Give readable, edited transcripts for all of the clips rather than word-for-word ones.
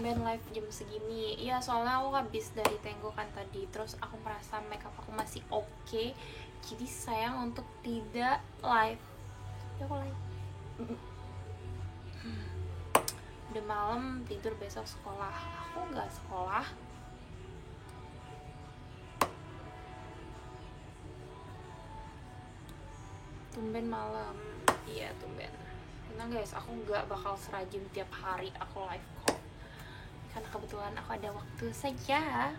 tumben live jam segini. Iya, soalnya aku habis dari Tenggo kan tadi. Terus aku merasa makeup aku masih oke. Jadi sayang untuk tidak live. Ya aku live. Udah malam, tidur, besok sekolah. Aku nggak sekolah. Tumben malam. Iya, tumben. Tenang guys, aku nggak bakal serajin tiap hari aku live kok. Karena kebetulan aku ada waktu saja.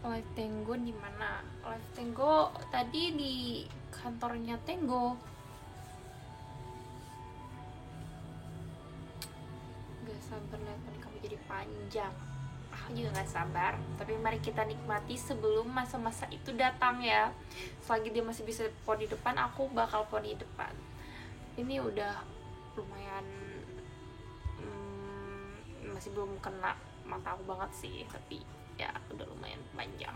Live Tenggo di mana? Live Tenggo tadi di kantornya Tenggo. Gak sabar lihat poni kamu jadi panjang. Aku juga gak sabar. Tapi mari kita nikmati sebelum masa-masa itu datang ya. Selagi dia masih bisa poni depan, aku bakal poni depan. Ini udah lumayan masih belum kena mata aku banget sih, tapi ya udah lumayan panjang.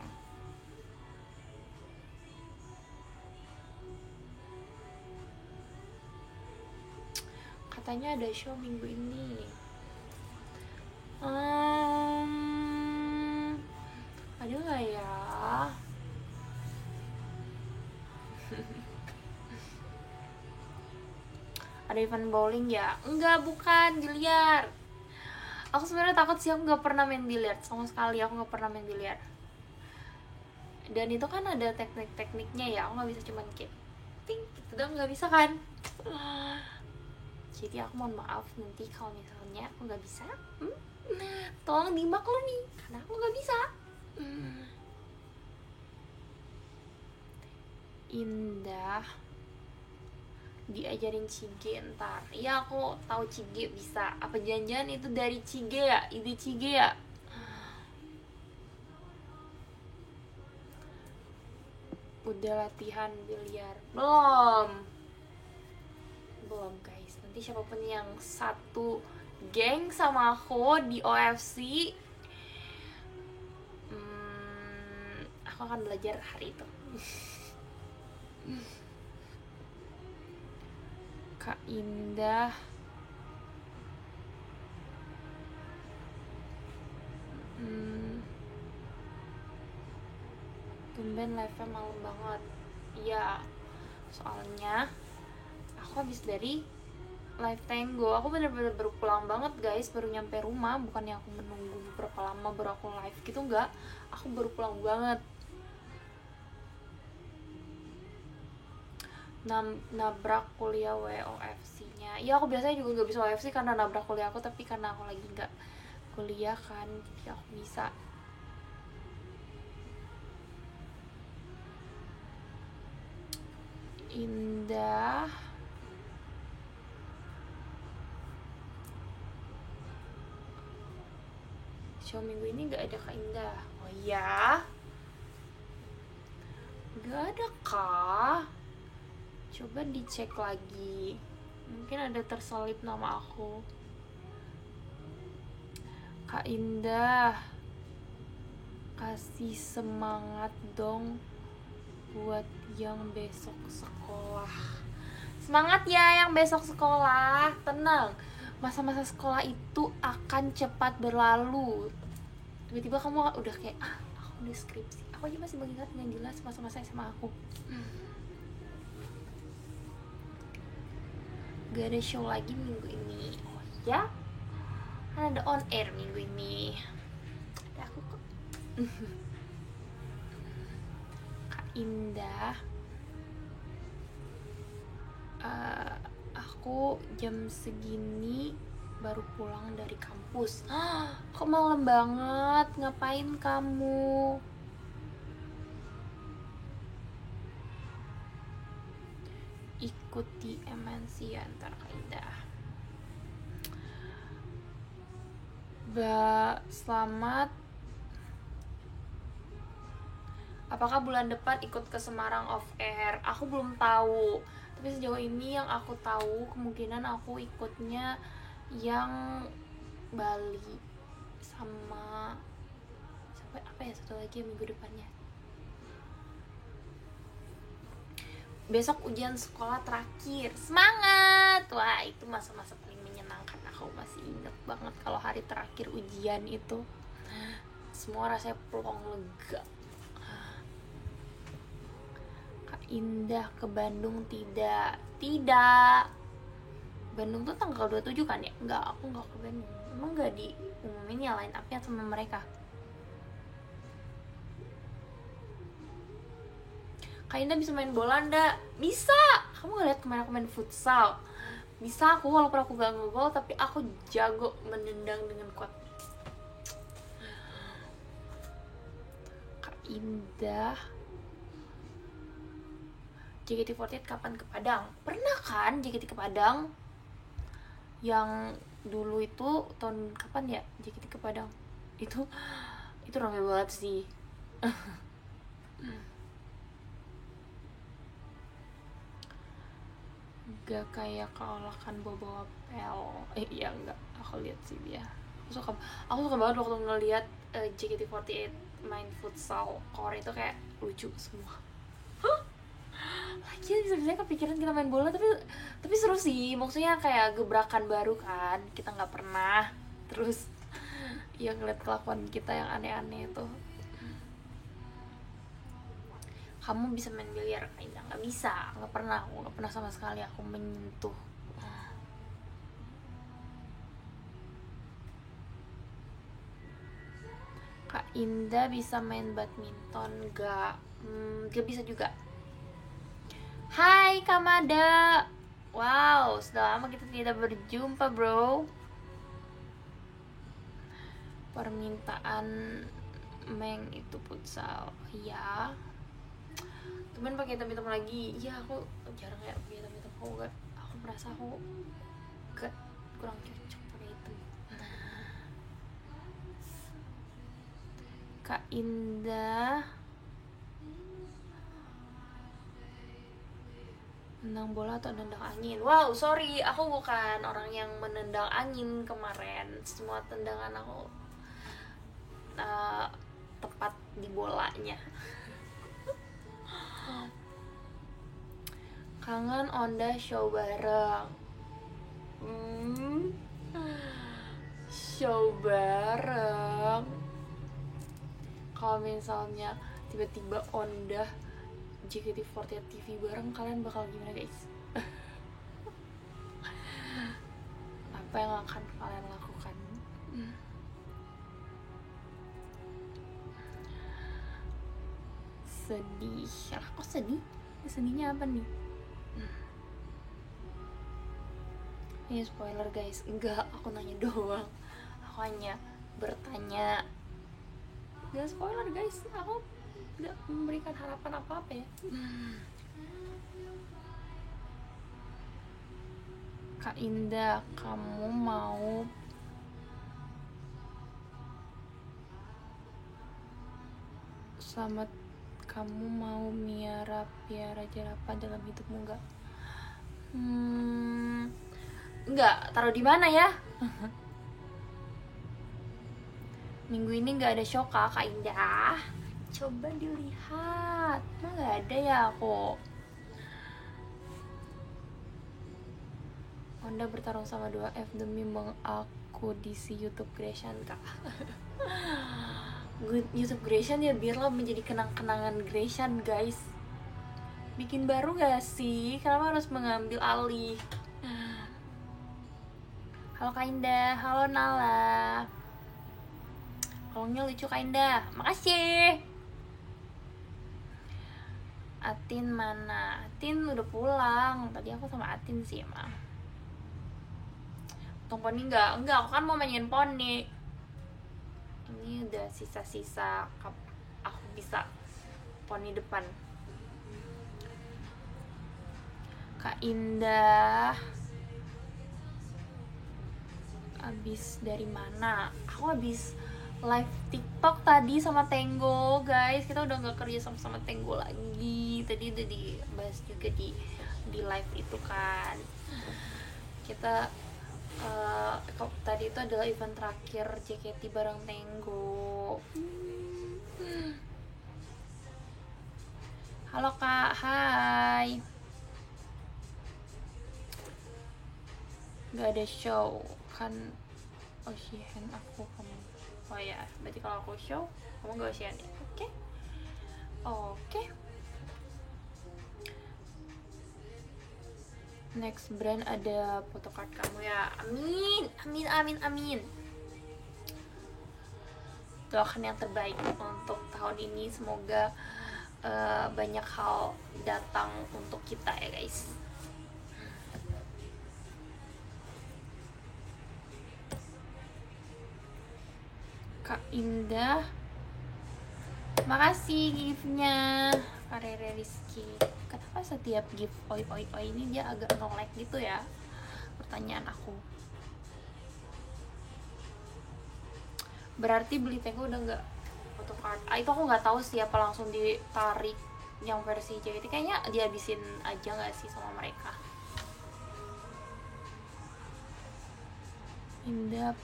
Katanya ada show minggu ini. Ada nggak ya? Ada event bowling ya? Enggak, bukan, biliar. Aku sebenarnya takut sih, aku nggak pernah main biliar sama sekali. Aku nggak pernah main biliar. Dan itu kan ada teknik-tekniknya ya. Aku nggak bisa cuman kayak ting gitu dong, nggak bisa kan? Jadi aku mohon maaf nanti kalau misalnya aku nggak bisa. Tolong dimaklumi karena aku nggak bisa. Indah diajarin Cige ntar. Iya, aku tahu Cige bisa. Apa janjian itu dari Cige ya? Ide Cige ya? Udah latihan biliar? Belum guys. Nanti siapapun yang satu geng sama aku di OFC, aku akan belajar hari itu. Kak Indah tumben live-nya malam banget. Iya, soalnya aku habis dari live Tenggo. Aku bener-bener baru pulang banget guys, baru nyampe rumah. Bukannya aku menunggu berapa lama baru aku live gitu, enggak. Aku baru pulang banget. Nabrak kuliah WOFC-nya. Ya, aku biasanya juga gak bisa WOFC karena nabrak kuliah aku, tapi karena aku lagi gak kuliah kan, jadi aku bisa. Indah show minggu ini gak ada Kak Indah. Oh iya? Gak ada kah? Coba dicek lagi. Mungkin ada terselip nama aku. Kak Indah, kasih semangat dong buat yang besok sekolah. Semangat ya yang besok sekolah. Tenang, masa-masa sekolah itu akan cepat berlalu. Tiba-tiba kamu udah kayak, aku udah skripsi. Aku aja masih mengingat dengan jelas masa-masa SMA aku. Gak ada show lagi minggu ini. Oh ya? Kan ada on air minggu ini. Ada aku kok. Kak Indah, aku jam segini baru pulang dari kampus. Kok malam banget? Ngapain kamu? Ikuti MNC antar Kak Indah. Selamat. Apakah bulan depan ikut ke Semarang off air? Aku belum tahu. Tapi sejauh ini yang aku tahu kemungkinan aku ikutnya yang Bali sama apa ya, satu lagi minggu depannya. besok ujian sekolah terakhir, semangat. Wah, itu masa-masa paling menyenangkan. Aku masih ingat banget kalau hari terakhir ujian itu semua rasanya plong lega. Kak Indah ke Bandung tidak. Bandung tuh tanggal 27 kan ya? Enggak, aku enggak ke Bandung. Emang enggak diumumin ya line up-nya sama mereka? Kak Indah bisa main bola enggak? Bisa! Kamu gak liat kemarin aku main futsal? Bisa aku, walaupun aku gak ngegol, tapi aku jago menendang dengan kuat. Kak Indah JKT48 kapan ke Padang? Pernah kan JKT ke Padang? Yang dulu itu tahun kapan ya JKT ke Padang? Itu rame banget sih. Gak kayak keolakan bawa pel. Iya enggak, aku lihat sih dia. Aku suka banget waktu ngeliat JKT48 main futsal core itu, kayak lucu semua. Lagi bisa-bisa kepikiran kita main bola, tapi seru sih. Maksudnya kayak gebrakan baru kan, kita nggak pernah. Terus ya ngeliat kelakuan kita yang aneh-aneh itu. Kamu bisa main biliar? Indah nggak bisa, nggak pernah sama sekali aku menyentuh. Kak Indah bisa main badminton gak? Gak bisa juga. Hai Kamada. Wow, sudah lama kita tidak berjumpa bro. Permintaan Meng itu futsal. Iya, temen pakai hitam-hitam lagi. Iya, aku jarang ya pakai hitam-hitam. Aku merasa aku gak kurang cocok pakai hitam. Kak Indah nendang bola atau nendang angin? Wow, sorry, aku bukan orang yang menendang angin kemarin. Semua tendangan aku tepat di bolanya. Kangen Onda show bareng. Show bareng. Kalau misalnya tiba-tiba Onda JKT48 TV bareng, kalian bakal gimana guys? Apa yang akan kalian lakukan? Sedih. Kok sedih? Sedihnya apa nih? Ini spoiler guys. Enggak, aku nanya doang. Aku hanya bertanya. Gak spoiler guys, aku gak memberikan harapan apa-apa ya. Kak Indah, kamu mau kamu mau piara jerapah dalam hidupmu gak? Enggak, taruh di mana ya? Minggu ini nggak ada show Kak Indah. Coba dilihat, nggak ada ya aku. Onda bertarung sama 2F demi mengakudisi YouTube Creation Kak. YouTube Creation ya biarlah menjadi kenang-kenangan Creation guys. Bikin baru gak sih? Kenapa harus mengambil alih? Halo Kak Indah, halo Nala. Kalungnya lucu Kak Indah, makasih. Atin mana? Atin udah pulang. Tadi aku sama Atin sih emang. Tunggu poni enggak, aku kan mau mainin poni. Ini udah sisa-sisa aku bisa poni depan. Kak Indah abis dari mana? Aku abis live TikTok tadi sama Tenggo guys. Kita udah gak kerja sama Tenggo lagi. Tadi udah dibahas juga di live itu kan. Kita tadi itu adalah event terakhir JKT bareng Tenggo. Halo Kak, hai. nggak ada show kan. Ocean aku kamu. Oh ya, berarti kalau aku show kamu nggak Ocean ya. Oke. Oke. Next brand ada photocard kamu ya. Amin, amin, amin, amin. Doakan yang terbaik untuk tahun ini, semoga banyak hal datang untuk kita ya guys. Kak Indah, makasih giftnya. Kak Rere Rizky, kenapa setiap gift oi oi oi ini dia agak nolak gitu ya? Pertanyaan aku. Berarti beli Teko udah nggak photocard. Itu aku nggak tahu sih apa langsung ditarik yang versi JKT. Kayaknya dihabisin aja nggak sih sama mereka. Indah,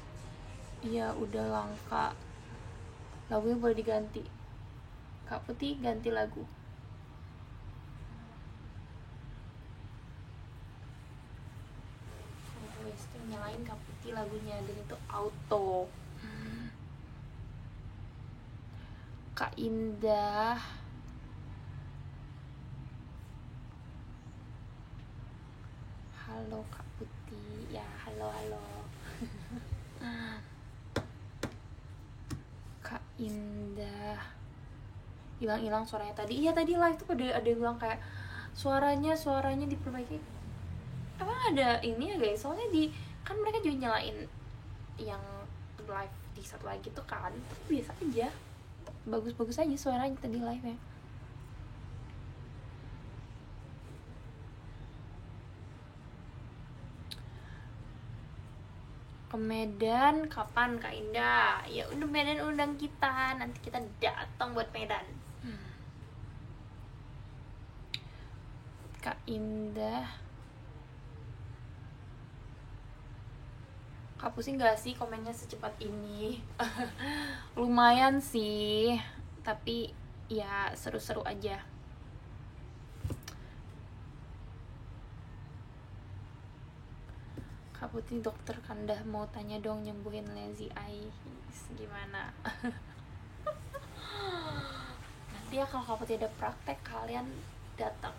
ya udah langka. Lagunya boleh diganti. Kak Putih ganti lagu. Western nyalain Kak Putih lagunya dan itu auto. Kak Indah, halo Kak Putih ya, halo halo. Kak Indah, hilang-hilang suaranya tadi. Iya tadi live tuh ada yang bilang kayak suaranya diperbaiki. Emang ada ini ya guys, soalnya kan mereka juga nyalain yang live di satu lagi tuh kan, tapi biasa aja, bagus-bagus aja suaranya tadi live nya. Ke Medan kapan Kak Indah? Ya udah, Medan undang kita, nanti kita datang buat Medan. Kak Indah, Kak pusing gak sih komennya secepat ini? Lumayan sih, tapi ya seru-seru aja. Kak Putih, dokter Kandah mau tanya dong, nyembuhin lazy eye gimana? Nanti ya kalau Kak Putih ada praktek, kalian datang.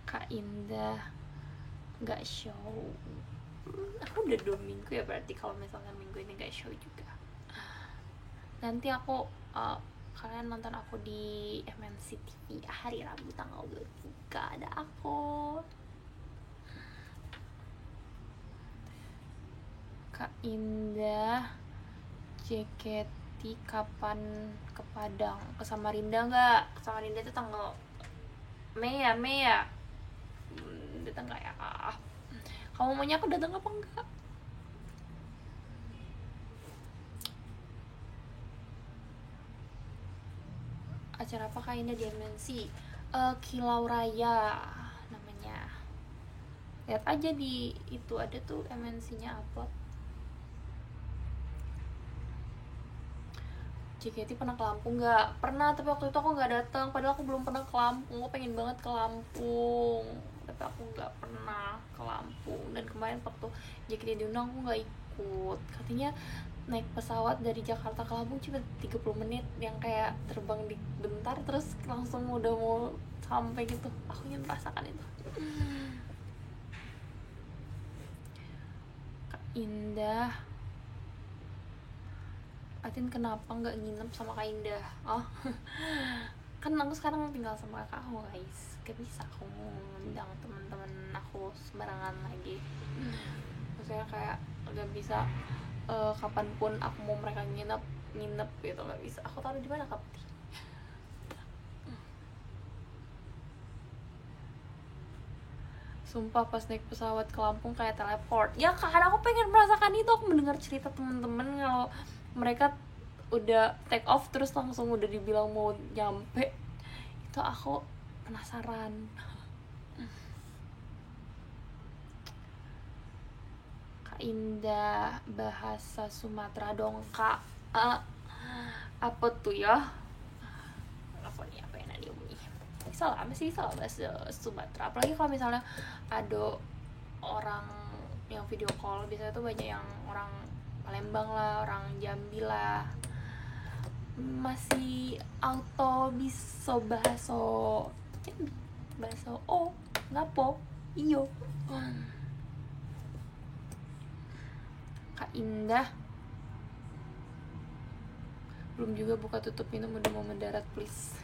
Kak Indah nggak show. Aku udah 2 minggu ya, berarti kalau misalnya minggu ini nggak show juga. Nanti aku kalian nonton aku di MNC TV hari Rabu tanggal 23, ada aku. Kak Indah, JKT kapan ke Padang? Ke Samarinda nggak? Ke Samarinda itu tanggal Mei ya? Datang nggak ya? Kamu maunya aku datang apa enggak? Acara apa Kak Indah di MNC? Kilau Raya namanya. Lihat aja di itu, ada tuh MNC-nya upload. JKT pernah ke Lampung nggak? Pernah, tapi waktu itu aku nggak datang. Padahal aku belum pernah ke Lampung. Aku pengen banget ke Lampung, tapi aku nggak pernah ke Lampung. Dan kemarin waktu JKT diundang aku nggak ikut. Katanya naik pesawat dari Jakarta ke Lampung cuma 30 menit, yang kayak terbang di bentar terus langsung udah mau sampai gitu. Aku ingin merasakan itu. Kak Indah, Atin kenapa nggak nginep sama Kak Indah? Oh, kan aku sekarang tinggal sama kakak aku guys, gak bisa aku ngundang teman-teman aku sembarangan lagi. Maksudnya kayak gak bisa kapanpun aku mau mereka nginep gitu, nggak bisa. Aku taruh di mana Kak Putih? Sumpah pas naik pesawat ke Lampung kayak teleport. Ya karena aku pengen merasakan itu. Aku mendengar cerita teman-teman kalau mereka udah take off terus langsung udah dibilang mau nyampe. Itu aku penasaran. Kak Indah, bahasa Sumatera dong Kak. Apa tuh ya? Apa nih, apa yang diomongin? masih bisa lah bahasa Sumatera. Apalagi kalau misalnya ada orang yang video call, biasanya tuh banyak yang orang Palembang lah, orang Jambi lah, masih auto bisa bahasa ngapo iyo. Kak Indah belum juga buka tutup minum, udah mau mendarat please.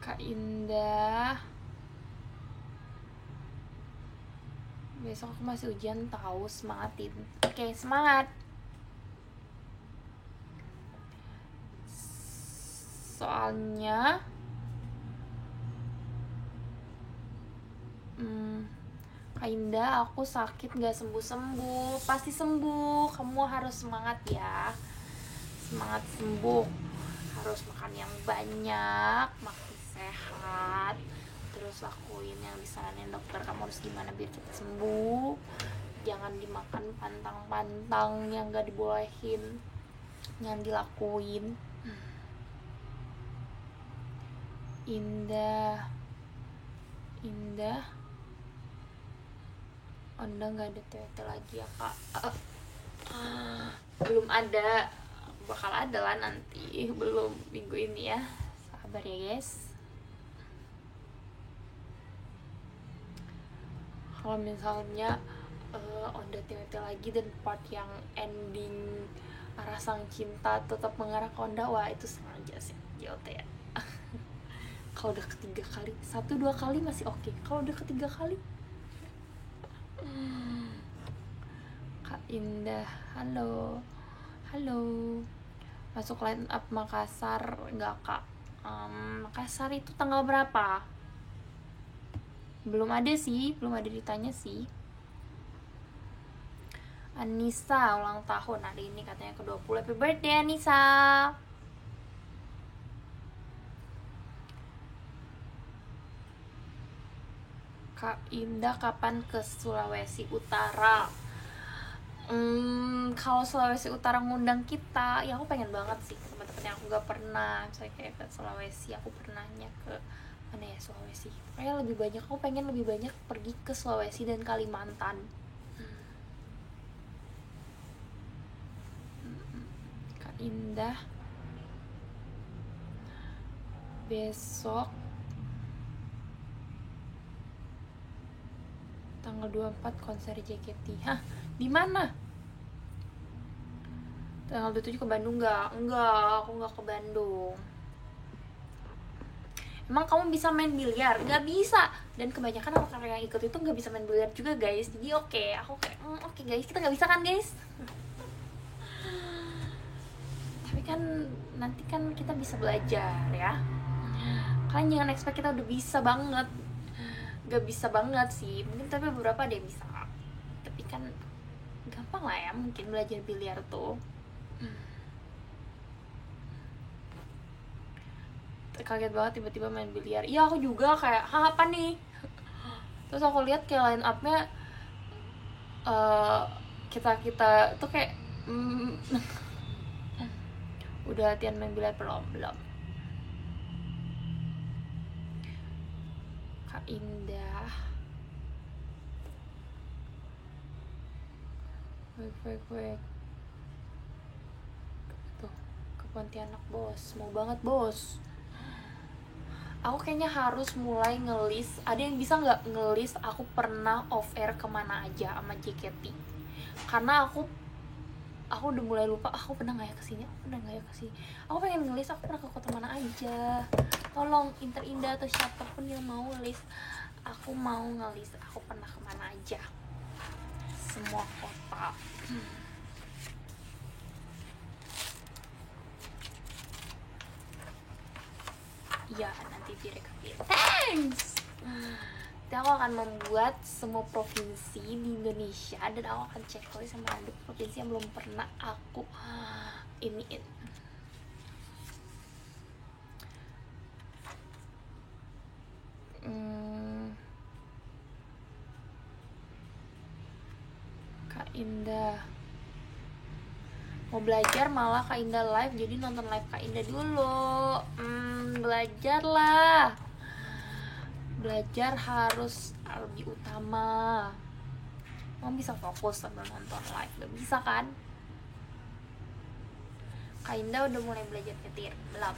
Kak Indah, besok aku masih ujian tahu, semangatin. Oke, semangat. Soalnya Kak Indah, aku sakit gak sembuh-sembuh. Pasti sembuh, kamu harus semangat ya. Semangat sembuh. Harus makan yang banyak, makan sehat, terus lakuin yang disaranin dokter. Kamu harus gimana biar cepat sembuh. Jangan dimakan pantang-pantang yang gak dibolehin, jangan dilakuin. Indah Onda nggak ada TT lagi ya kak? Belum ada, bakal ada lah nanti, belum minggu ini ya, sabar ya guys. Kalau misalnya Onda TT lagi dan part yang ending arah sang cinta tetap mengarah ke Onda, wah itu sengaja sih JOT ya. Kalau udah ketiga kali, 1-2 kali masih oke. Kalau udah ketiga kali, Kak Indah, halo, masuk line up Makassar nggak kak? Makassar itu tanggal berapa? Belum ada ditanya sih. Anissa ulang tahun hari ini katanya ke-20. Happy birthday Anissa. Kak Indah kapan ke Sulawesi Utara? Kalau Sulawesi Utara ngundang kita, ya aku pengen banget sih ke teman-teman yang aku gak pernah. Misalnya kayak ke Sulawesi, aku pernahnya ke mana ya, Sulawesi. Kayak aku pengen lebih banyak pergi ke Sulawesi dan Kalimantan. Kak Indah, besok tanggal 24 konser JKT. Hah? Di mana? Tanggal 27 ke Bandung nggak? Enggak, aku nggak ke Bandung. Emang kamu bisa main biliar? Nggak bisa. Dan kebanyakan orang-orang yang ikut itu nggak bisa main biliar juga guys. Jadi aku kayak oke guys, kita nggak bisa kan guys? Tapi kan nanti kan kita bisa belajar ya. Kalian jangan expect kita udah bisa banget. Gak bisa banget sih, mungkin tapi beberapa ada yang bisa. Tapi kan gampang lah ya mungkin belajar biliar tuh. Kaget banget tiba-tiba main biliar. Iya aku juga kayak apa nih. Terus aku lihat kayak line up-nya kita tuh kayak udah latihan main biliar belum. Kak Indah, wait tuh ke Pontianak bos, mau banget bos. Aku kayaknya harus mulai ngelis. Ada yang bisa nggak ngelis aku pernah off air kemana aja sama JKT? Karena aku udah mulai lupa. Aku pernah nggak ya kesini? Aku pengen ngelis aku pernah ke kota mana aja. Tolong Indah atau siapapun yang mau ngelis. Aku mau ngelis aku pernah kemana aja, semua kota. Iya nanti direkapin. Thanks. Nanti aku akan membuat semua provinsi di Indonesia dan aku akan checklist sama ada provinsi yang belum pernah aku iniin. Kak Indah, Mau belajar malah Kak Indah live, jadi nonton live Kak Indah dulu. Belajarlah. Belajar harus lebih utama. Mau bisa fokus sambil nonton live, gak bisa kan? Kak Indah udah mulai belajar nyetir belum?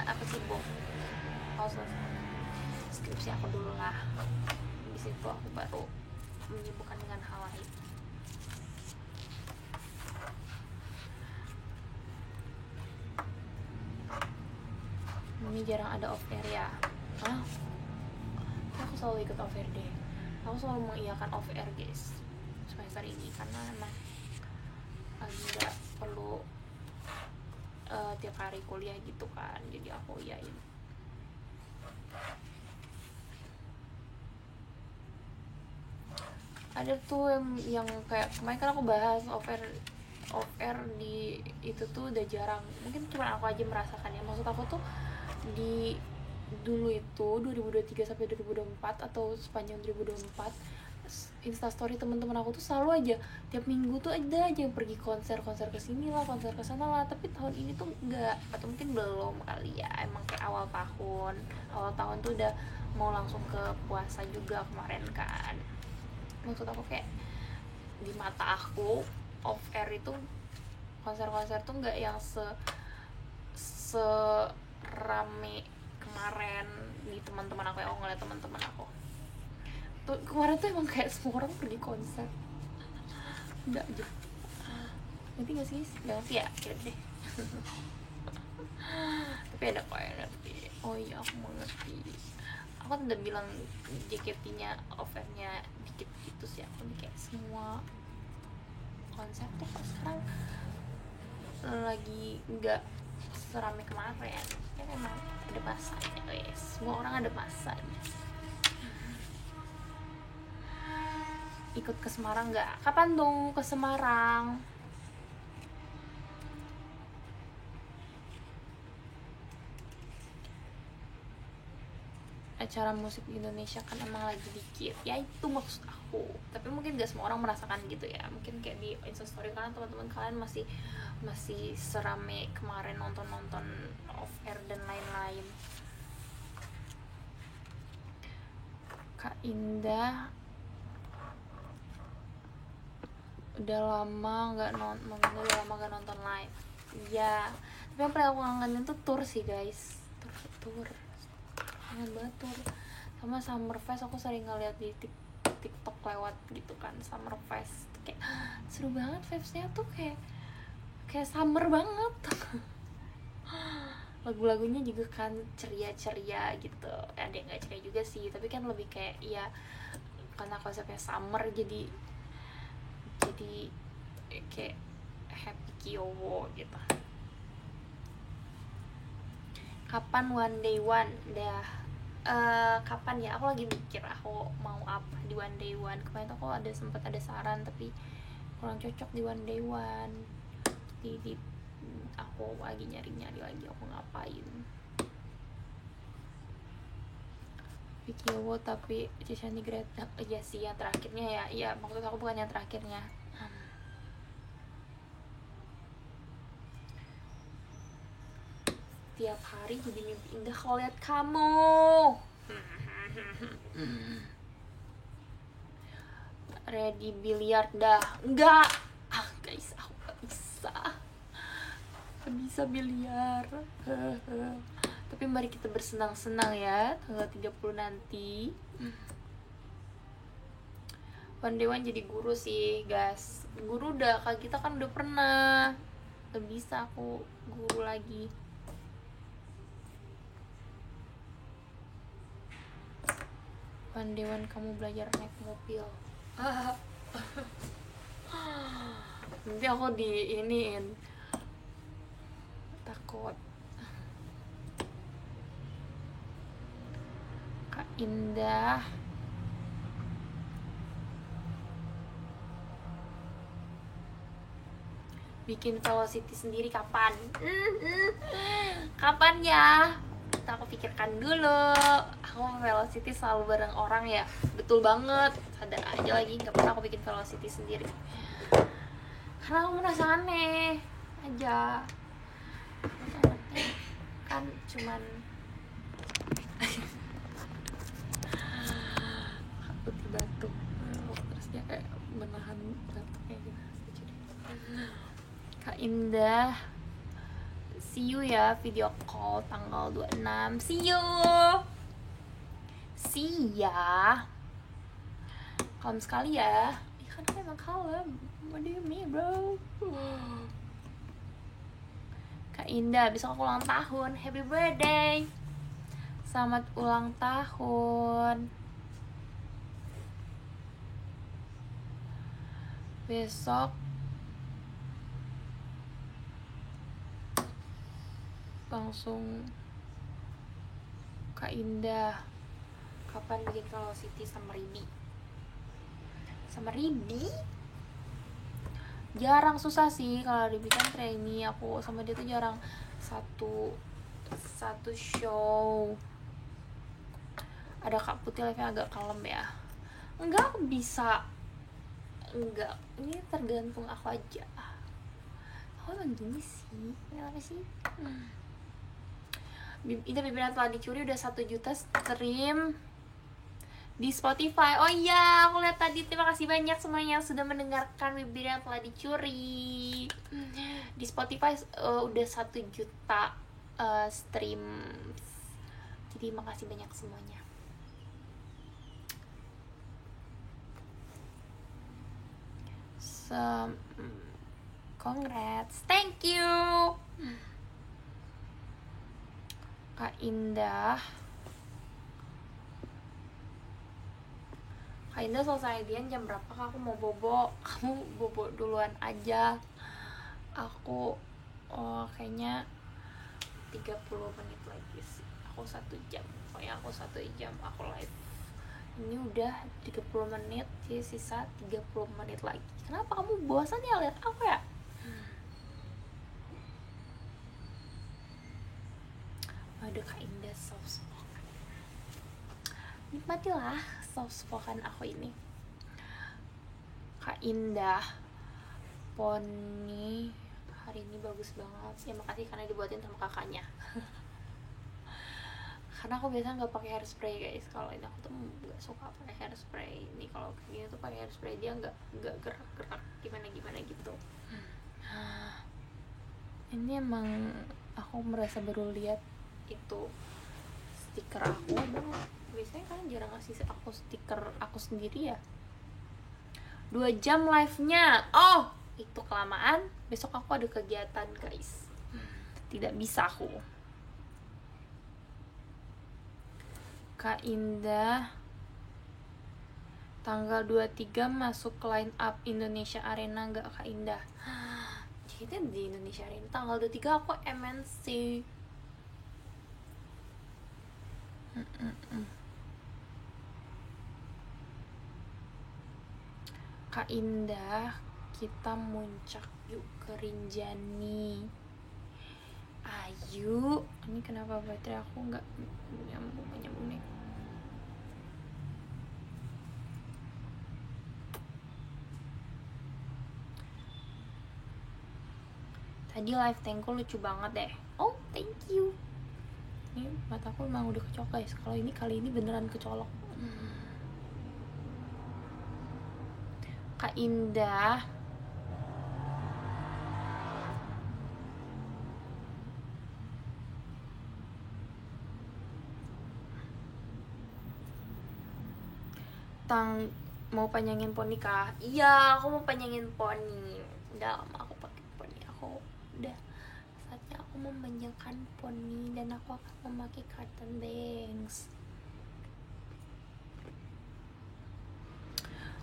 Aku sibuk. Skripsi aku dulu lah. Habis itu aku baru menyibukkan dengan hal lain. Ini jarang ada off air ya. Aku selalu ikut off air deh. Aku selalu mengiyakan off air guys semester ini karena emang lagi gak perlu tiap hari kuliah gitu kan, jadi aku iyain. Ada tuh yang kayak kemarin kan aku bahas off air di itu tuh udah jarang, mungkin cuma aku aja merasakan ya. Maksud aku tuh di dulu itu 2023 sampai 2024 atau sepanjang 2024 instastory teman-teman aku tuh selalu aja tiap minggu tuh ada aja yang pergi konser kesini lah, konser kesana lah. Tapi tahun ini tuh enggak, atau mungkin belum kali ya, emang kayak awal tahun tuh udah mau langsung ke puasa juga kemarin kan. Maksud aku kayak di mata aku off air itu konser-konser tuh nggak yang rame kemarin di teman-teman aku ya. Aku ngeliat teman-teman aku tuh kemarin tuh emang kayak semua orang pergi konser, udah aja. Nanti nggak sih? Nggak ngerti ya, kira deh. Tapi ada kok yang ngerti. Oh iya, aku mau ngerti. Aku udah bilang JKT-nya offernya dikit gitu sih. Aku kayak semua konser tuh kok sekarang lagi nggak serame kemarin. Ya memang ada masanya guys, semua orang ada masanya. Ikut ke Semarang nggak? Kapan dong ke Semarang? Acara musik di Indonesia kan emang lagi dikit, ya itu maksud aku. Tapi mungkin gak semua orang merasakan gitu ya. Mungkin kayak di Instastory kalian, teman-teman kalian masih serame kemarin nonton off air dan lain-lain. Kak Indah udah lama gak nonton live. Iya, tapi yang paling aku kangenin tuh tour sih guys. Tour kangen banget tuh. Sama Summerfest, aku sering ngeliat di TikTok lewat gitu kan. Summerfest kayak seru banget, vibes-nya tuh kayak summer banget. Lagu-lagunya juga kan ceria-ceria gitu. Ada yang gak ceria juga sih, tapi kan lebih kayak ya karena konsepnya summer jadi kayak happy kiowo gitu. Kapan one day one? Kapan ya? Aku lagi mikir aku mau apa di one day one. Kemarin tuh aku sempat ada saran tapi kurang cocok di one day one. Di aku lagi nyari lagi aku ngapain. Vikiowo tapi Cicani Greta. Iya sih yang terakhirnya ya. Iya, maksud aku bukan yang terakhirnya. Tiap hari jadi mimpi indah kalau lihat kamu. Ready biliar dah. Enggak. Guys, aku gak bisa biliar. Tapi mari kita bersenang-senang ya tanggal 30 nanti. One day one jadi guru sih guys. Guru udah, kak kita kan udah pernah. Gak bisa aku guru lagi. One day one kamu belajar naik mobil. Nanti aku diiniin. Takut. Kak Indah bikin velocity sendiri kapan? Kapan ya? Kita aku pikirkan dulu. Aku velocity selalu bareng orang ya. Betul banget. Sadar aja lagi, gak pernah aku bikin velocity sendiri. karena aku merasa aneh aja. Anaknya kan cuman putih batuk, terus dia kayak menahan batuknya gitu. Kak Indah, see you ya, video call tanggal 26. See you. See ya. Kalem sekali ya. Kan emang kalem. What do you mean, bro? Kak Indah, besok aku ulang tahun. Happy birthday. Selamat ulang tahun. Besok langsung Kak Indah, kapan bikin kalau Siti sama Ridi? Sama Ridi jarang, susah sih kalau Ridi kan trainee, aku sama dia tuh jarang satu show. Ada Kak Putih live-nya agak kalem ya. Enggak, aku bisa. Enggak, ini tergantung aku aja. Aku emang gini sih, kenapa sih? Indah Bibirnya telah dicuri udah 1 juta stream di Spotify. Oh iya, aku lihat tadi. Terima kasih banyak semuanya yang sudah mendengarkan Bibir yang telah dicuri di Spotify. Udah 1 juta stream. Jadi makasih banyak semuanya. Congrats, thank you Kak Indah. Kak Indah selesai dian jam berapa? Kak, aku mau bobo. Kamu bobo duluan aja. Aku kayaknya 30 menit lagi sih. Aku 1 jam. Pokoknya aku 1 jam aku live. Ini udah 30 menit, jadi sisa 30 menit lagi. Kenapa kamu bosan ya lihat aku ya? Aduh, Kak Indah soft spoken. Nikmatilah soft spoken aku ini. Kak Indah, poni hari ini bagus banget. Ya makasih karena dibuatin sama kakaknya. Karena aku biasanya nggak pakai hairspray guys. Kalau ini aku tuh nggak suka pakai hairspray. Ini kalau gini tuh pakai hairspray dia nggak gerak-gerak gimana gitu. Ini emang aku merasa baru lihat itu stiker aku. Biasanya kan jarang ngasih aku stiker aku sendiri ya. 2 jam live-nya. Oh, itu kelamaan. Besok aku ada kegiatan guys. Tidak bisa aku. Kak Indah tanggal 23 masuk ke line up Indonesia Arena nggak Kak Indah? Jadi di Indonesia Arena tanggal 23 aku MNC. Kak Indah, kita muncak yuk ke Rinjani. Ayo. Ini kenapa baterai aku nggak nyambung nih? Tadi live Tengko lucu banget deh. Oh, thank you. Ini mataku emang udah kecolok guys. Kalau ini kali ini beneran kecolok. Kak Indah, mau panjangin poni kah? Iya, aku mau panjangin poni. Udah lama aku pakai poni. Aku udah saatnya aku memanjangkan poni dan aku akan memakai cotton bangs.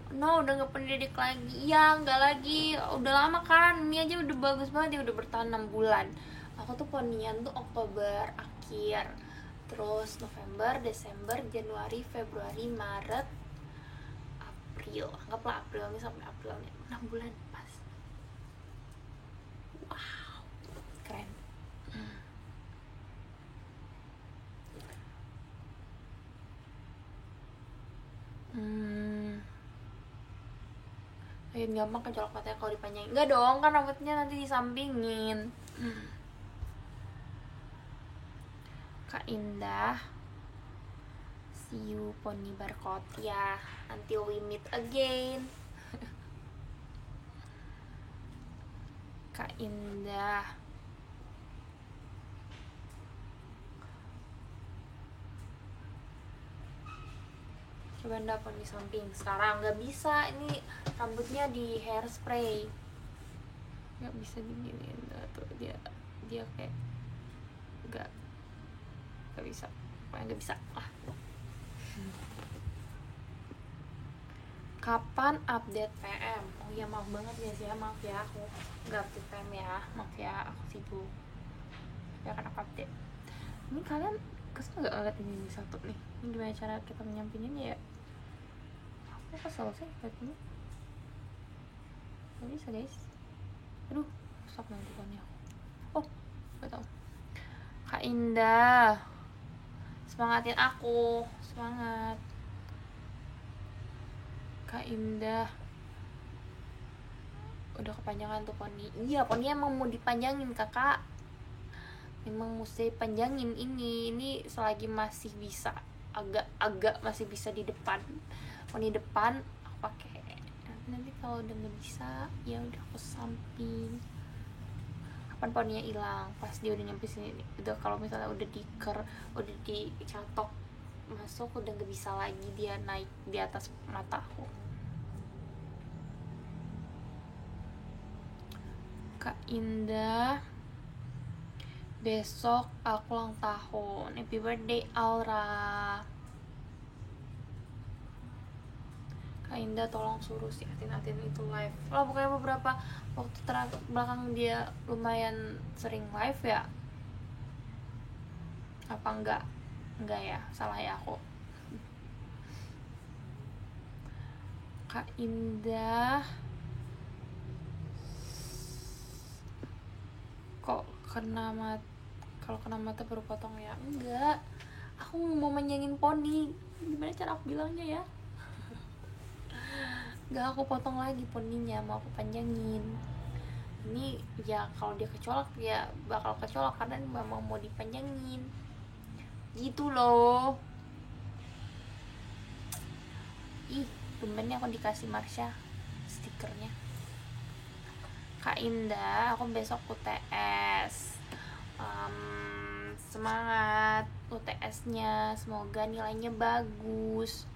No, udah nggak pendidik lagi. Iya, nggak lagi. Udah lama kan. Ini aja udah bagus banget. Dia udah bertahan 6 bulan. Aku tuh ponian tuh Oktober akhir. Terus November, Desember, Januari, Februari, Maret, April. Anggaplah April nih sampai April nih. 6 bulan pas. Wow. Keren. Makin gampang kecolok matanya kalau dipanjangin. Enggak dong, kan rambutnya nanti disampingin. Kak Indah, see you pony barcode ya, until we meet again. Kak Indah, coba Anda poni samping sekarang. Nggak bisa, ini rambutnya di hairspray, nggak bisa diginiin tuh. Dia kayak nggak bisa, pokoknya nggak bisa lah. Kapan update PM? Oh iya, maaf banget guys ya, maaf ya, aku nggak update PM ya, maaf ya, aku sibuk. Ya akan aku update. Ini kalian kesel nggak ngeliat ini satu nih? Ini gimana cara kita menyampinginnya ya? Aku kesel sih liat ini. Nggak bisa guys. Aduh, rusak nanti konnya. Oh, nggak tahu. Kak Indah, semangatin aku, semangat. Kak Indah, udah kepanjangan tuh poni. Iya, poni emang mau dipanjangin kakak, memang mesti panjangin ini selagi masih bisa, agak masih bisa di depan, poni depan aku pakai. Nanti kalau udah nggak bisa ya udah aku samping. Kapan poninya hilang? Pas dia udah nyampe sini nih. Udah, kalau misalnya udah udah dicatok masuk, udah nggak bisa lagi dia naik di atas mata aku. Kak Indah, besok aku ulang tahun, happy birthday Aura. Kak Indah tolong suruh si Atin itu live lah. Pokoknya beberapa waktu belakang dia lumayan sering live ya. Apa enggak ya, salah ya aku. Kak Indah, kok kalau kena mata baru potong ya? Enggak, aku mau menyanyiin poni. Gimana cara aku bilangnya ya? Enggak, aku potong lagi poninya, mau aku panjangin. Ini ya kalau dia kecolok ya bakal kecolok karena memang mau dipanjangin gitu loh. Ih, tumbennya aku dikasih Marsha stikernya. Kak Indah, aku besok UTS. Semangat UTS-nya, semoga nilainya bagus.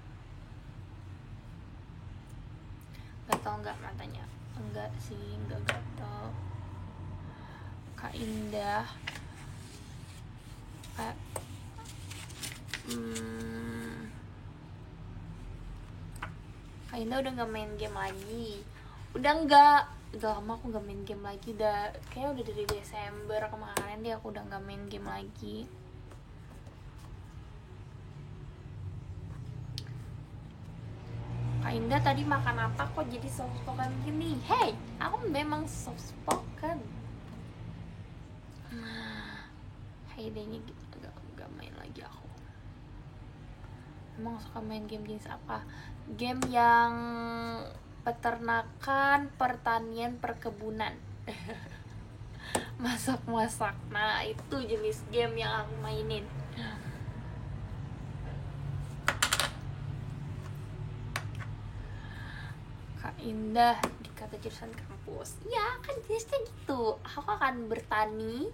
Gatel nggak matanya? Enggak sih, enggak gatel. Kak Indah, Kak Indah udah nggak main game lagi. Udah lama aku nggak main game lagi. Kayaknya udah dari Desember kemarin deh aku udah nggak main game lagi. Kak Indah tadi makan apa kok jadi soft spoken gini? Hey, aku memang soft spoken. Hey, dehnya gitu, gak main lagi aku. Emang suka main game jenis apa? Game yang peternakan, pertanian, perkebunan. Masak-masak. Nah, itu jenis game yang aku mainin. Kak Indah dikata jurusan kampus. Ya kan jenisnya gitu. Aku akan bertani,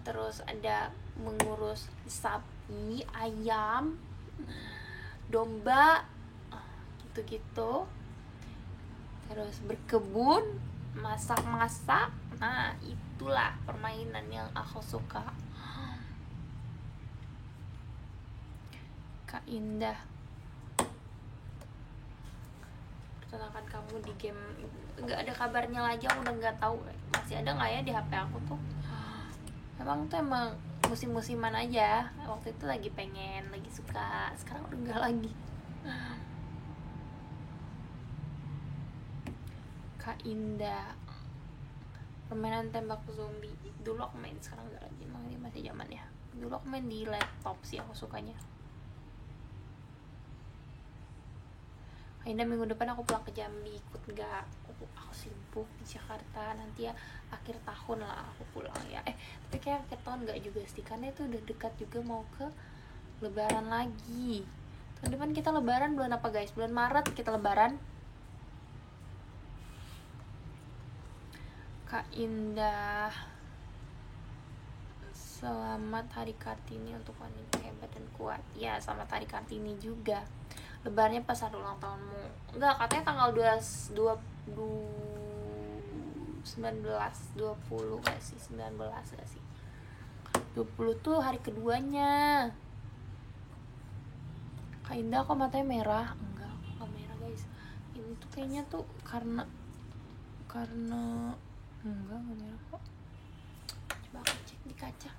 terus ada mengurus sapi, ayam, domba, gitu-gitu. Terus berkebun, masak-masak. Nah, itulah permainan yang aku suka. Kak Indah, perkenalkan kamu di game, nggak ada kabarnya lagi. Aku udah nggak tahu masih ada nggak ya di HP aku tuh. Emang tuh emang musim-musiman aja. Waktu itu lagi pengen, lagi suka. Sekarang udah nggak lagi. Kak Indah, permainan tembak zombie. Dulu aku main, sekarang nggak lagi. Emang ini masih zaman ya. Dulu aku main di laptop sih, aku sukanya. Kayaknya minggu depan aku pulang ke Jambi, ikut nggak? Aku sibuk di Jakarta, nanti ya akhir tahun lah aku pulang ya. Tapi kayak akhir tahun nggak juga sih, karena itu udah dekat juga mau ke Lebaran lagi. Tahun depan kita Lebaran bulan apa guys? Bulan Maret kita Lebaran. Kak Indah, selamat Hari Kartini untuk wanita hebat dan kuat. Ya, selamat Hari Kartini juga. Lebarannya pas hari ulang tahunmu. Enggak, katanya tanggal 20 gak sih? 19 gak sih? 20 tuh hari keduanya. Kak Indah kok matanya merah? Enggak, kok merah guys. Ini tuh kayaknya tuh karena enggak merah kok. Coba aku cek di kaca.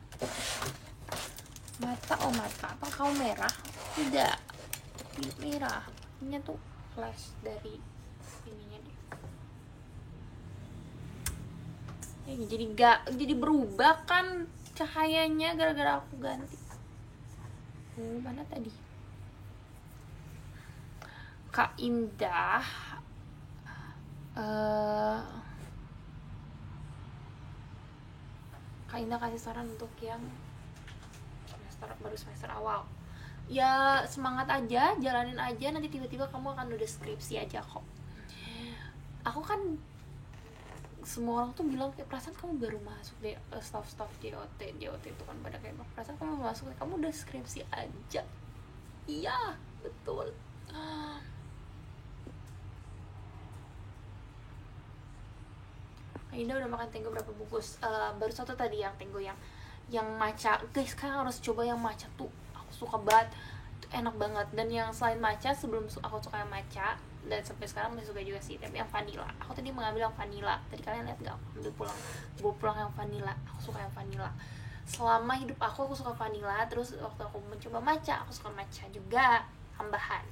Mata, apa kamu merah? Tidak merah, ini tuh flash dari ininya deh. Jadi berubah kan cahayanya gara-gara aku ganti. Mana tadi? Kak Indah, Kak Indah kasih saran untuk yang baru semester awal. Ya semangat aja, jalanin aja, nanti tiba-tiba kamu akan udah skripsi aja kok. Aku kan semua orang tuh bilang kayak perasaan kamu baru masuk deh, staff DOT itu kan pada kayak perasaan kamu masuk, kamu udah skripsi aja. Iya betul. Indah udah makan Tenggo berapa bungkus? Baru satu tadi yang Tenggo yang matcha. Guys, kalian harus coba yang matcha tuh, aku suka banget, itu enak banget. Dan yang selain matcha, sebelum aku suka yang matcha dan sampai sekarang masih suka juga sih, tapi yang vanilla. Aku tadi mengambil yang vanilla. Tadi kalian lihat nggak? Aku bawa pulang yang vanilla. Aku suka yang vanilla. Selama hidup aku suka vanilla. Terus waktu aku mencoba matcha, aku suka matcha juga tambahan.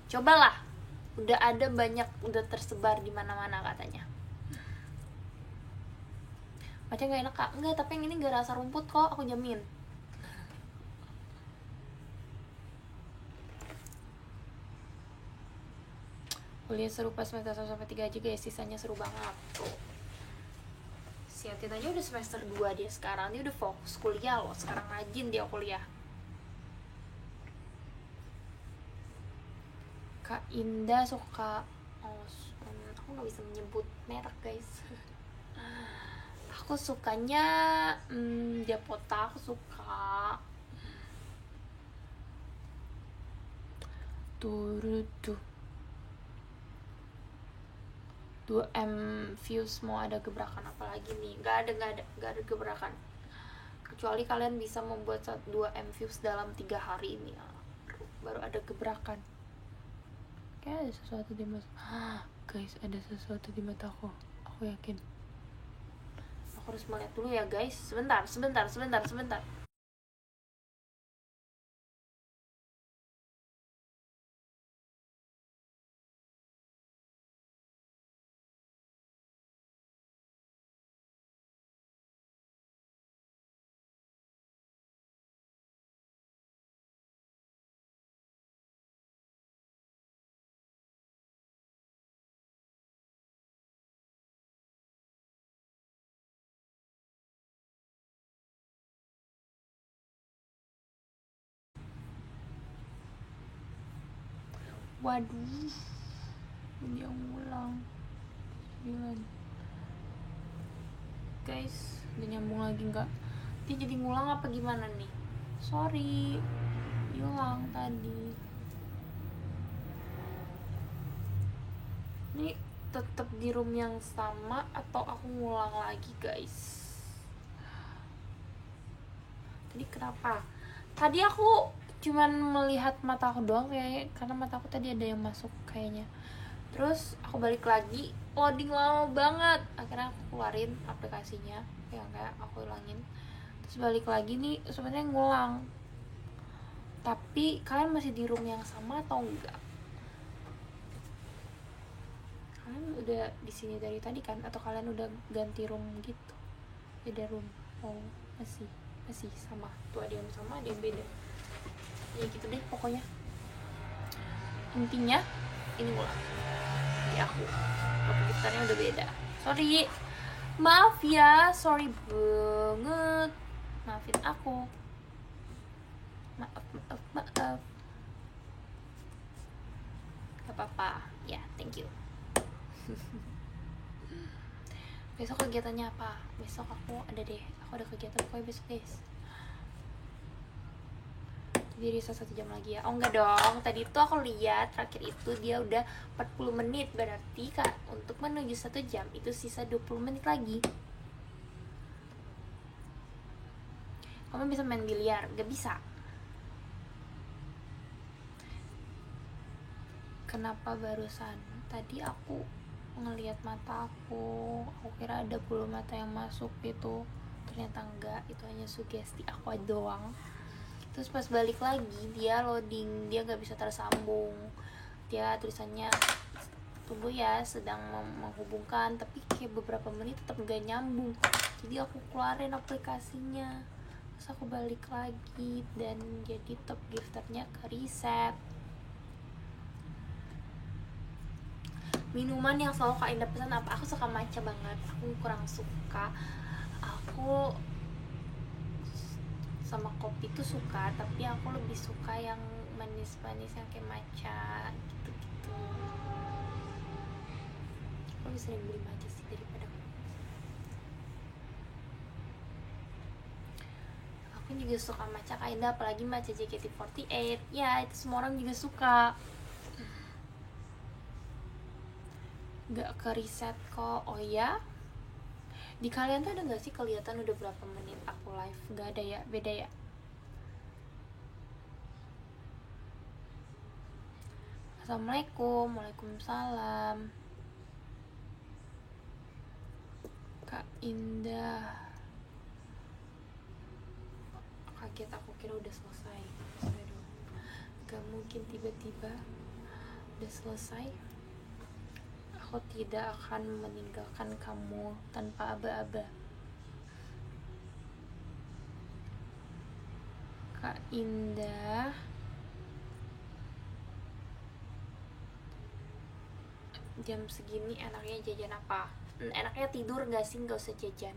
Cobalah. Udah ada banyak, udah tersebar di mana-mana katanya. Matcha nggak enak kak? Enggak, tapi yang ini nggak rasa rumput kok, aku jamin. Kuliah seru pas semester 1 sampai 3 aja guys, sisanya seru banget tuh. Si Atin aja udah semester 2 dia sekarang, dia udah fokus kuliah loh, sekarang rajin dia kuliah. Kak Indah suka, aku nggak bisa menyebut merek guys. Aku sukanya Japota, aku suka tuh 2M views. Mau ada gebrakan apa lagi nih? Gak ada gebrakan, kecuali kalian bisa membuat 2M views dalam 3 hari ini ya, baru ada gebrakan. Kayak ada sesuatu di mata guys, ada sesuatu di mataku, aku yakin. Aku harus melihat dulu ya guys, sebentar. Waduh, dia ngulang 9 guys, udah nyambung lagi nggak? Dia jadi ngulang apa gimana nih? Sorry, hilang tadi. Ini tetap di room yang sama atau aku ngulang lagi guys? Tadi kenapa? Tadi aku cuman melihat mata aku doang kayak, karena mata aku tadi ada yang masuk kayaknya. Terus aku balik lagi, loading lama banget. Akhirnya aku keluarin aplikasinya, yang kayak aku hilangin. Terus balik lagi nih, sebenarnya ngulang. Tapi kalian masih di room yang sama atau enggak? Kalian udah di sini dari tadi kan? Atau kalian udah ganti room gitu? Beda room? Oh, masih sama. Tuh ada yang sama, ada yang beda. Ya gitu deh pokoknya. Intinya ini ulah di aku, topik gitarnya udah beda. Sorry, maaf ya, sorry banget, maafin aku, maaf. Gak apa-apa ya, thank you. Besok kegiatannya apa? Besok aku ada kegiatan pokoknya besok guys. Jadi reset 1 jam lagi ya. Oh enggak dong, tadi tuh aku lihat terakhir itu dia udah 40 menit. Berarti kak, untuk menuju 1 jam itu sisa 20 menit lagi. Kamu bisa main biliar? Gak bisa. Kenapa barusan? Tadi aku ngelihat mata aku kira ada bulu mata yang masuk gitu, ternyata enggak, itu hanya sugesti aku doang. Terus pas balik lagi dia loading, dia nggak bisa tersambung, dia tulisannya tunggu ya sedang menghubungkan, tapi kayak beberapa menit tetap nggak nyambung. Jadi aku keluarin aplikasinya, terus aku balik lagi dan jadi top gifternya ke reset. Minuman yang selalu Kak Indah pesan apa? Aku suka matcha banget, aku kurang suka. Aku sama kopi tuh suka, tapi aku lebih suka yang manis-manis yang kayak matcha gitu-gitu. Aku lebih sering beli matcha sih daripada kopi. Aku juga suka matcha Kak Indah, apalagi matcha JKT48. Ya, itu semua orang juga suka. Gak ke reset kok. Oh ya? Di kalian tuh ada gak sih kelihatan udah berapa menit aku live? Gak ada ya? Beda ya? Assalamualaikum. Waalaikumsalam. Kak Indah. Kaget, aku kira udah selesai. Aduh. Gak mungkin tiba-tiba udah selesai. Aku tidak akan meninggalkan kamu tanpa aba-aba. Kak Indah, jam segini enaknya jajan apa? Enaknya tidur gak sih? Gak usah jajan.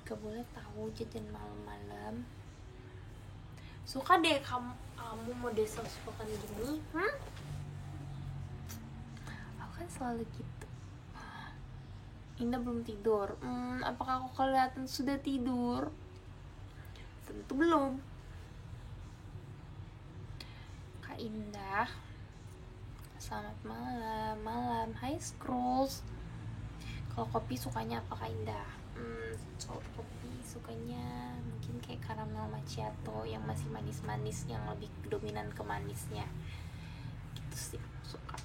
Gak boleh tahu jajan malam-malam. Suka deh kamu model soft-spoken gini. Aku kan selalu gitu. Indah belum tidur. Apakah aku kelihatan sudah tidur? Tentu belum. Kak Indah, selamat malam. Hai Scrolls. Kalau kopi sukanya apa Kak Indah? Kopi sukanya mungkin kayak caramel macchiato yang masih manis-manis, yang lebih dominan ke manisnya gitu sih, suka.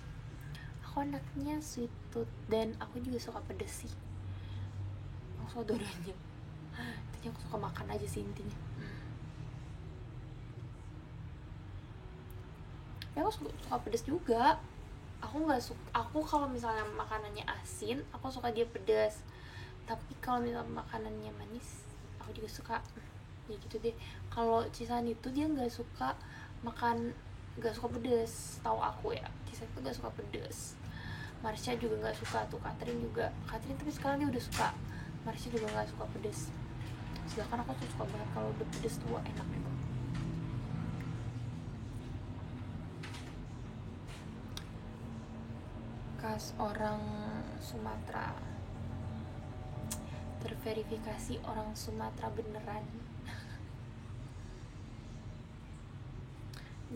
Aku anaknya sweet tooth dan aku juga suka pedes sih. Aku suka dua-duanya. Intinya aku suka makan aja sih intinya. Ya aku suka pedes juga. Aku kalau misalnya makanannya asin, aku suka dia pedas. Tapi kalau misalnya makanannya manis, aku juga suka. Ya gitu deh. Kalau Cisan itu dia nggak suka pedas, tahu aku ya. Cisan itu nggak suka pedas. Marsha juga nggak suka tuh, Catherine tapi sekarang dia udah suka. Marsha juga nggak suka pedas. Sedangkan aku tuh suka banget kalau udah pedas tuh enak gitu. Kas orang Sumatera, terverifikasi orang Sumatera beneran.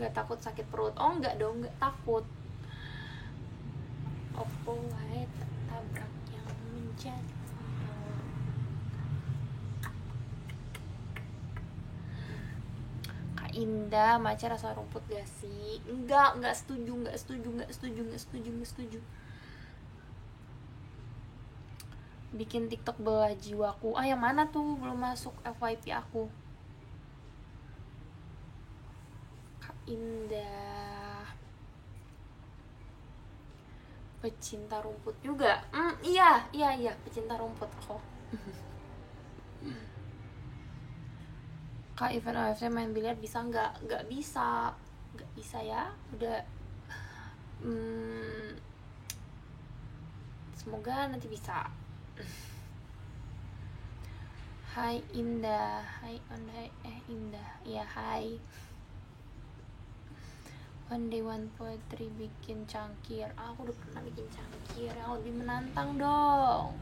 Gak takut sakit perut? Oh enggak dong, gak takut. Opo wae tabrak yang menjadi. Kak Indah, matcha rasa rumput gak sih? Enggak setuju. Bikin TikTok belah jiwaku. Yang mana tuh? Belum masuk FYP aku. Kak Indah, pecinta rumput juga. Iya, pecinta rumput kok. Kak, event OFC main biliar bisa nggak? Nggak bisa ya. Udah Semoga nanti bisa. Hai Indah, Indah, ya hai. One day one poetry bikin cangkir. Aku udah pernah bikin cangkir yang lebih menantang dong.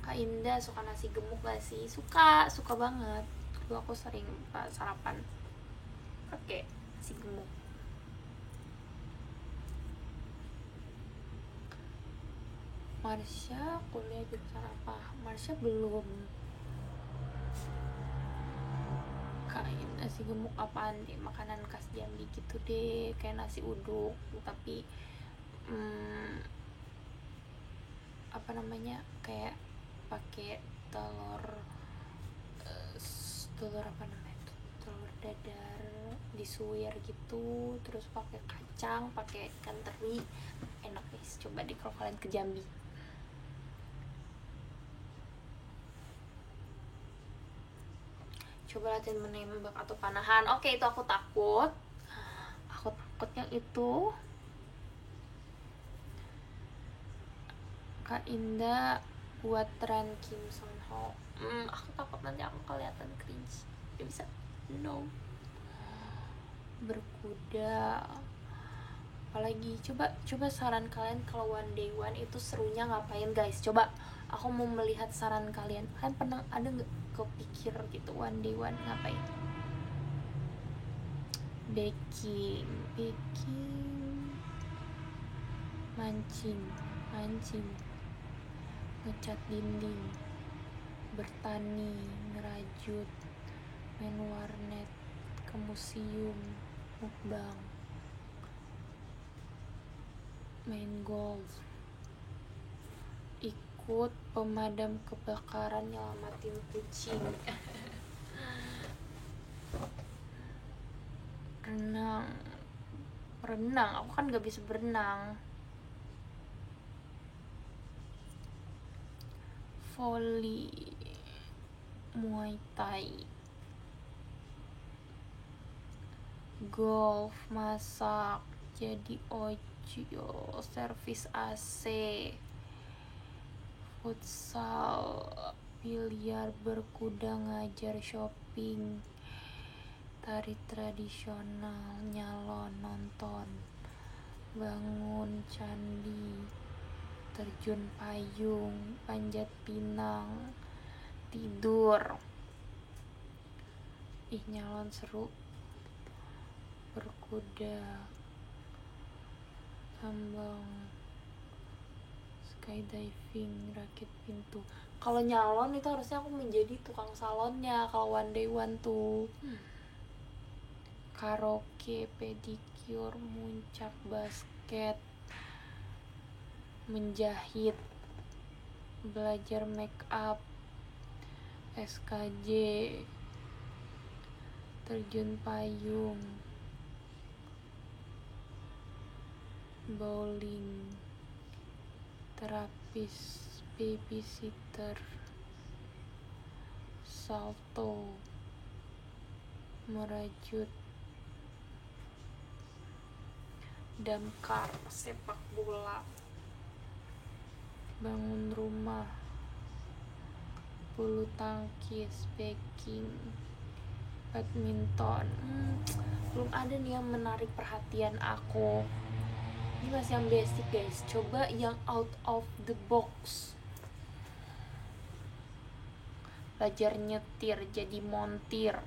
Kak Indah suka nasi gemuk gak sih? Suka banget. Dulu aku sering sarapan pakai nasi gemuk. Marsha kuliah jurusan apa? Marsha belum. Kain nasi gemuk apaan deh, makanan khas Jambi gitu deh, kayak nasi uduk tapi apa namanya, kayak pakai telur apa namanya itu, telur dadar disuir gitu, terus pakai kacang, pakai ikan teri, enak guys. Coba deh kalau kalian ke Jambi. Coba latihan menembak atau panahan. Oke, itu aku takut yang itu. Kak Indah buat tren Kim Son Ho. Aku takut nanti aku kelihatan cringe. Gak bisa. No. Berkuda. Apalagi coba saran kalian kalau one day one itu serunya ngapain guys? Coba aku mau melihat saran kalian. Kalian pernah ada nggak kepikir gitu one day one ngapain? Baking, mancing, ngecat dinding, bertani, ngerajut, main warnet, ke museum, mukbang, main golf, ikut pemadam kebakaran nyelamatin kucing. renang, aku kan gak bisa berenang. Volley, Muay Thai, golf, masak, jadi ojol, servis AC, futsal, biliar, berkuda, ngajar, shopping, tari tradisional, nyalon, nonton, bangun candi, terjun payung, panjat pinang, tidur. Nyalon seru. Berkuda, tambang, skydiving, rakit pintu. Kalau nyalon itu harusnya aku menjadi tukang salonnya kalau one day one tuh. Karaoke, pedicure, muncak, basket, menjahit, belajar make up, SKJ, terjun payung, bowling, terapis, babysitter, salto, merajut, damkar, sepak bola, bangun rumah, bulu tangkis, baking, badminton. Belum ada nih yang menarik perhatian aku. Ini masih yang basic guys. Coba yang out of the box. Belajar nyetir, jadi montir.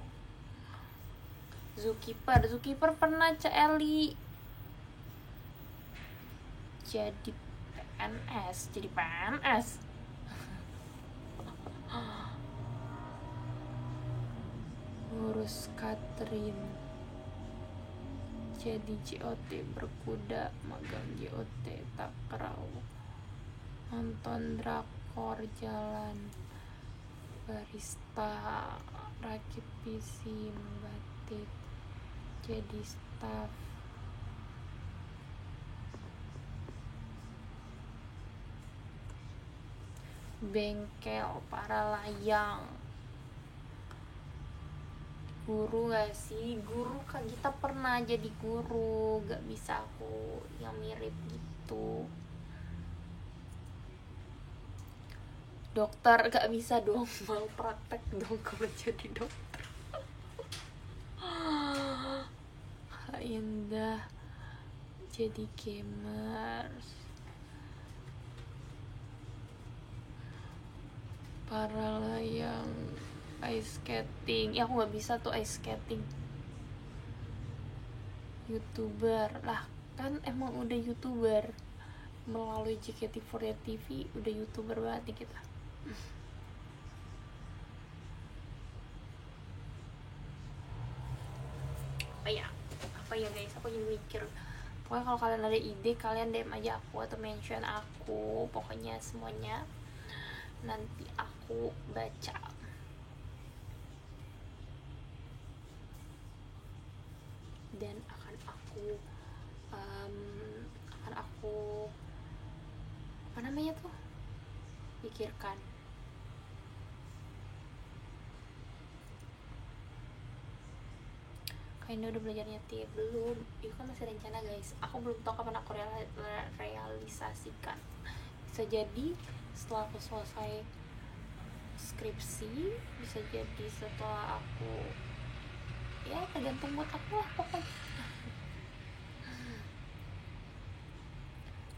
Zookeeper pernah Eli. Jadi PNS. Ngurus catering, jadi JOT, berkuda, magang JOT, takraw, nonton drakor, jalan, barista, rakit PC, batik, jadi staff, bengkel, para layang, guru gak sih? Guru Kak Gita pernah jadi guru, gak bisa aku yang mirip gitu. Dokter gak bisa dong, mau praktek dong kalau jadi dokter. Kak Indah jadi gamers. Para layang ice skating. Ya aku gak bisa tuh ice skating. YouTuber lah, kan emang udah YouTuber melalui JKT48 TV, udah YouTuber banget nih kita. Apa ya guys, aku jadi mikir. Pokoknya kalau kalian ada ide, kalian DM aja aku atau mention aku. Pokoknya semuanya nanti aku baca. Dan akan aku apa namanya tuh, pikirkan. Kayaknya udah belajar nyetir belum? Itu kan masih rencana guys, aku belum tahu kapan aku realisasikan. Bisa jadi setelah aku selesai skripsi, bisa jadi setelah aku, ya tergantung buat aku lah pokoknya.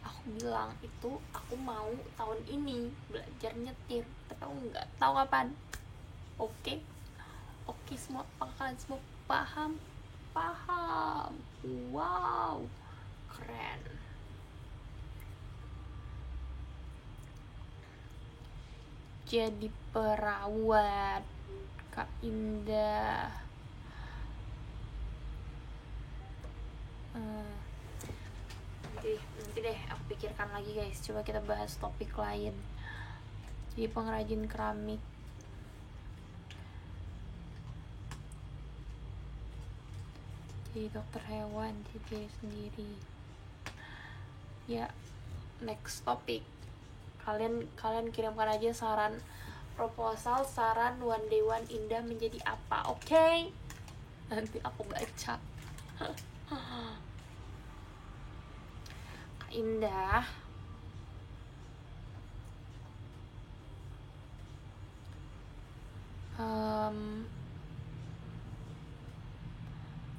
Aku bilang itu aku mau tahun ini belajar nyetir, tapi aku nggak tahu kapan. Oke, semua kalian semua paham? Wow, keren. Jadi perawat Kak Indah. Nanti deh aku pikirkan lagi guys. Coba kita bahas topik lain. Jadi pengrajin keramik. Jadi dokter hewan, jadi diri sendiri. Ya, next topik. Kalian kirimkan aja saran, proposal, saran One Day One Indah menjadi apa, oke? Nanti aku baca. Kak Indah,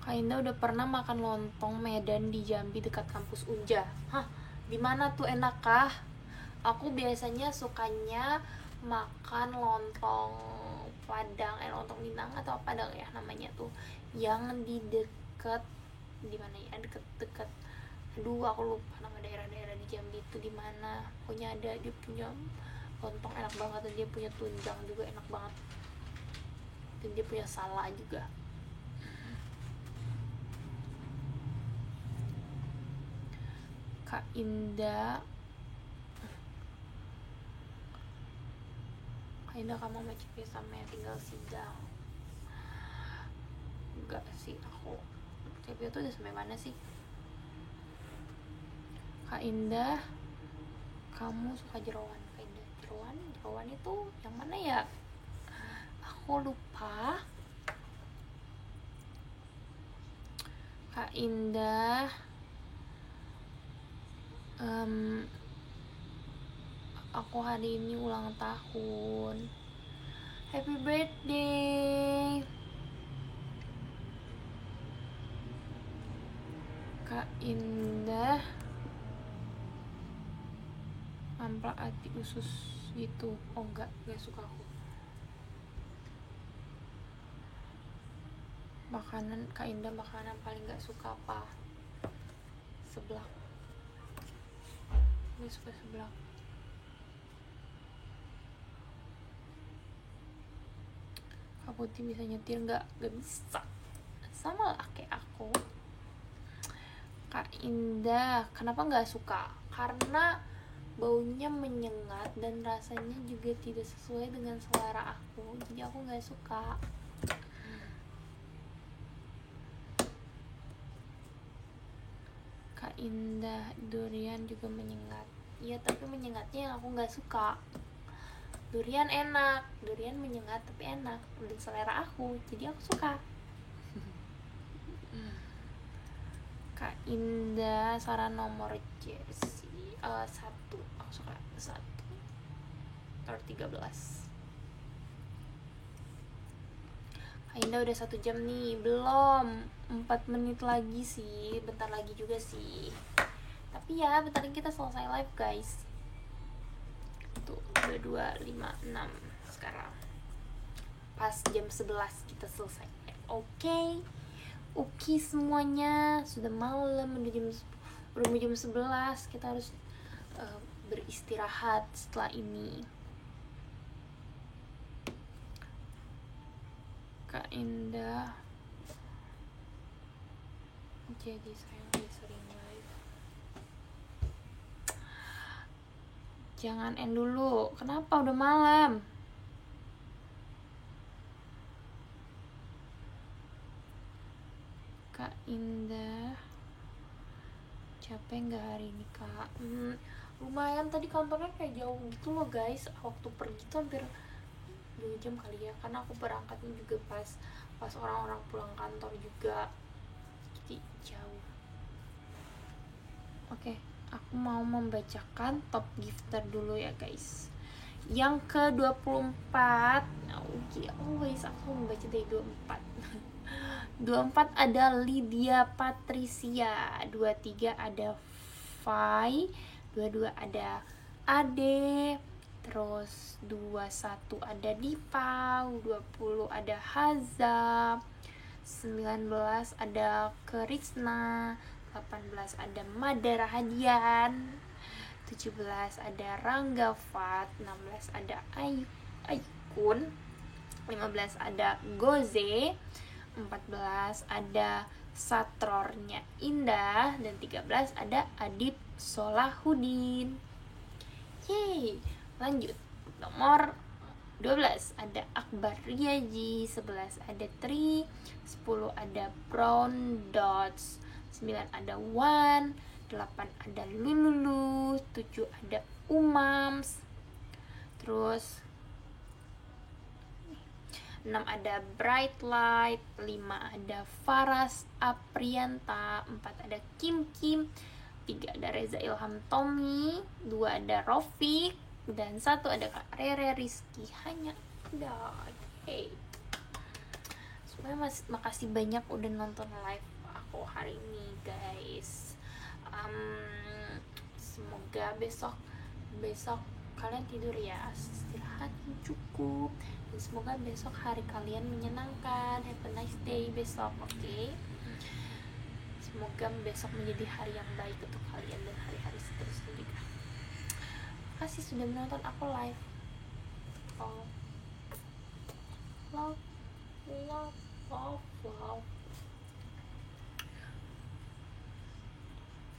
Kak Indah udah pernah makan lontong Medan di Jambi dekat kampus Unja. Hah, di mana tuh, enak kah? Aku biasanya sukanya makan lontong Padang, lontong Minang atau Padang ya namanya tuh, yang di deket, di mana ya, deket aduh aku lupa nama daerah-daerah di Jambi itu di mana. Pokoknya ada, dia punya lontong enak banget, dan dia punya tunjang juga enak banget, dan dia punya salad juga. Kak Indah, kamu sama Cik sama yang tinggal sidang? Enggak sih, aku CP tuh udah sampai mana sih? Kak Indah, kamu suka jeroan? Kak Indah, jeroan itu yang mana ya? Aku lupa. Kak Indah, aku hari ini ulang tahun. Happy birthday Kak Indah. Amplak hati usus gitu. Oh enggak suka aku. Makanan Kak Indah, makanan paling gak suka apa? Seblak. Gak suka seblak. Kak Putih bisa nyetir nggak? Gak bisa. Sama lah kayak aku. Kak Indah, kenapa nggak suka? Karena baunya menyengat dan rasanya juga tidak sesuai dengan selera aku, jadi aku nggak suka. Kak Indah, durian juga menyengat. Iya, tapi menyengatnya yang aku nggak suka. Durian enak, durian menyengat tapi enak dan selera aku, jadi aku suka. Kak Indah, saran nomor jersey 1, aku suka 1 nomor 13. Kak Indah udah 1 jam nih, belum 4 menit lagi sih, bentar lagi juga sih, tapi ya bentar lagi kita selesai live guys. Tuh 22.56 sekarang, pas jam 11 kita selesai. Oke semuanya, sudah malam, udah jam 11, kita harus beristirahat setelah ini. Kak Indah, jadi saya lebih sering live. Jangan end dulu, kenapa udah malam? Kak Indah, capek nggak hari ini Kak? Lumayan, tadi kantornya kayak jauh gitu loh guys, waktu pergi tuh hampir 2 jam kali ya, karena aku berangkatnya juga pas orang-orang pulang kantor juga, jadi jauh. Oke, aku mau membacakan top gifter dulu ya guys. Yang ke-24, always aku membaca dari 24. 24 ada Lydia Patricia, 23 ada Fai, 22 ada Ade, terus 21 ada Dipa, 20 ada Haza, 19 ada Krishna, 18 ada Madara Hadian, 17 ada Rangga Fat, 16 ada Aikun, 15 ada Goze, 14 ada Satrornya Indah, dan 13 ada Adip Solahuddin. Yeay, lanjut nomor 12 ada Akbar Riaji, 11 ada Tri, 10 ada Brown Dots, 9 ada Wan, 8 ada Lululu, 7 ada Umams, terus 6 ada Bright Light, 5 ada Faras Aprianta, 4 ada Kim Kim, 3 ada Reza Ilham Tommy, 2 ada Rofik, dan 1 ada Kak Rere Rizky. Hanya udah. Hey, semuanya makasih banyak udah nonton live aku hari ini guys. Semoga besok kalian tidur ya, istirahat yang cukup, dan semoga besok hari kalian menyenangkan. Have a nice day besok, oke? Semoga besok menjadi hari yang baik untuk kalian dan hari-hari seterusnya juga. Makasih sudah menonton aku live. Love.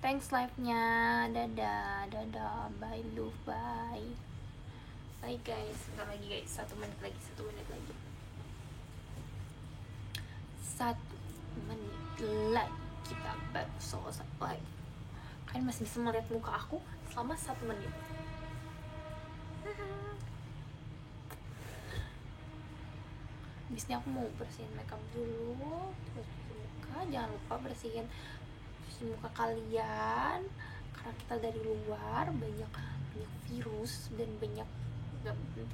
Thanks live-nya. Dadah, bye love, bye guys. Bentar lagi guys, 1 menit lagi. 1 menit lagi kita baru selesai live. Kalian masih bisa melihat muka aku selama 1 menit. Habisnya aku mau bersihin makeup dulu, terus bersihin muka. Jangan lupa bersihin muka kalian, karena kita dari luar banyak virus dan banyak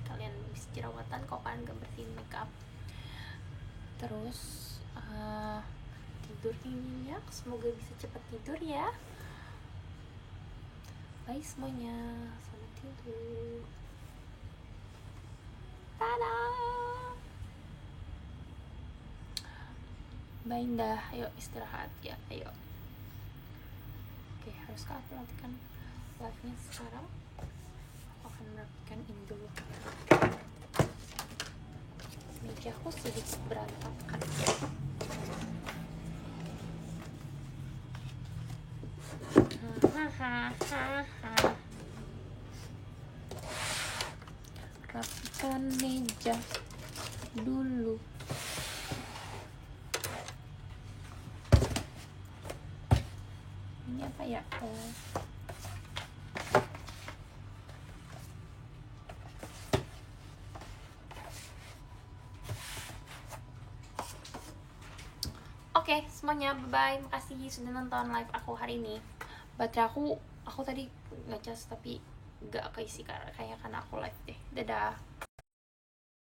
kalian bisa jerawatan kalau kalian gak bersihin makeup. Terus tidur nyenyak, semoga bisa cepat tidur ya. Bye semuanya, selamat tidur. Dadah. Bye Indah, ayo istirahat ya, ayo. Oke, haruskah aku matikan live-nya sekarang? Aku akan merapikan ini dulu. Meja aku sedikit berantakan. Rapikan meja dulu. Ini apa ya? Oke, Oke, semuanya bye-bye. Makasih sudah nonton live aku hari ini. Baterai aku tadi ngecas tapi gak keisi karena aku live deh. Dadah.